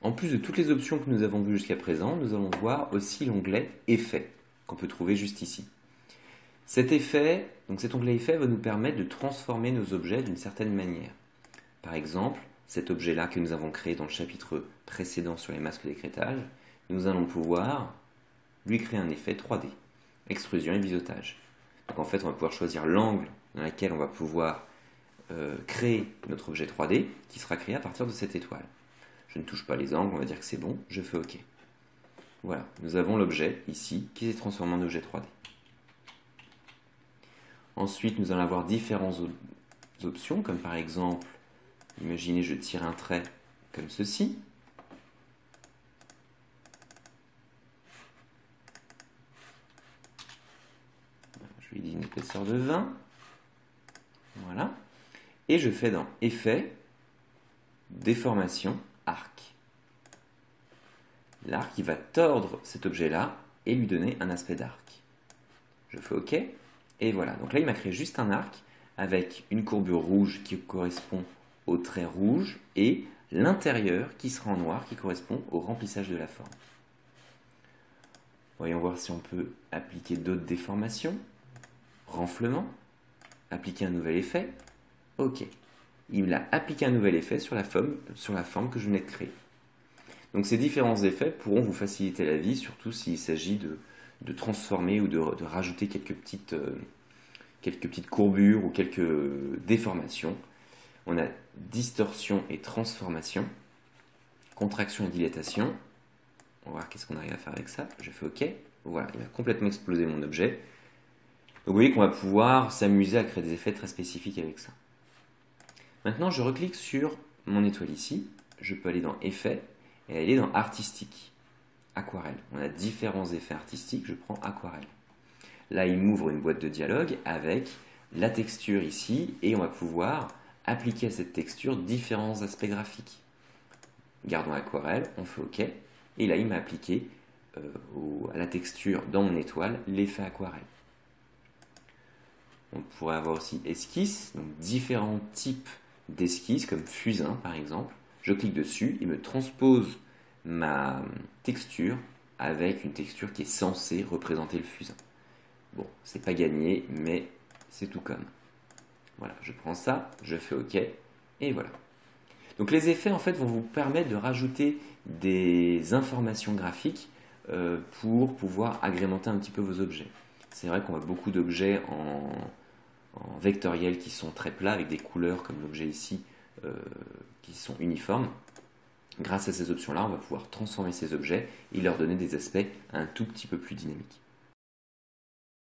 En plus de toutes les options que nous avons vues jusqu'à présent, nous allons voir aussi l'onglet Effets, qu'on peut trouver juste ici. Cet effet, donc cet onglet Effets va nous permettre de transformer nos objets d'une certaine manière. Par exemple, cet objet-là que nous avons créé dans le chapitre précédent sur les masques d'écrêtage, nous allons pouvoir lui créer un effet 3D, extrusion et biseautage. Donc en fait, on va pouvoir choisir l'angle dans lequel on va pouvoir créer notre objet 3D qui sera créé à partir de cette étoile. Je ne touche pas les angles, on va dire que c'est bon, je fais OK. Voilà, nous avons l'objet ici qui s'est transformé en objet 3D. Ensuite, nous allons avoir différentes options, comme par exemple, imaginez je tire un trait comme ceci. Je lui dis une épaisseur de 20. Voilà. Et je fais dans Effet, Déformation, Arc. L'arc, il va tordre cet objet-là et lui donner un aspect d'arc. Je fais OK. Et voilà. Donc là, il m'a créé juste un arc avec une courbure rouge qui correspond au trait rouge et l'intérieur qui sera en noir qui correspond au remplissage de la forme. Voyons voir si on peut appliquer d'autres déformations. Renflement. Appliquer un nouvel effet. OK. Il a appliqué un nouvel effet sur la forme que je venais de créer. Donc ces différents effets pourront vous faciliter la vie, surtout s'il s'agit de transformer ou de rajouter quelques petites courbures ou quelques déformations. On a distorsion et transformation, contraction et dilatation. On va voir qu'est-ce qu'on arrive à faire avec ça. Je fais OK. Voilà, il a complètement explosé mon objet. Donc vous voyez qu'on va pouvoir s'amuser à créer des effets très spécifiques avec ça. Maintenant, je reclique sur mon étoile ici. Je peux aller dans Effets et aller dans Artistique, Aquarelle. On a différents effets artistiques. Je prends Aquarelle. Là, il m'ouvre une boîte de dialogue avec la texture ici et on va pouvoir appliquer à cette texture différents aspects graphiques. Gardons Aquarelle, on fait OK. Et là, il m'a appliqué à la texture dans mon étoile l'effet Aquarelle. On pourrait avoir aussi esquisse, donc différents types d'esquisses, comme fusain par exemple. Je clique dessus, il me transpose ma texture avec une texture qui est censée représenter le fusain. Bon, c'est pas gagné, mais c'est tout comme. Voilà, je prends ça, je fais OK, et voilà. Donc les effets en fait vont vous permettre de rajouter des informations graphiques pour pouvoir agrémenter un petit peu vos objets. C'est vrai qu'on a beaucoup d'objets en vectoriel qui sont très plats avec des couleurs comme l'objet ici qui sont uniformes. Grâce à ces options-là, on va pouvoir transformer ces objets et leur donner des aspects un tout petit peu plus dynamiques.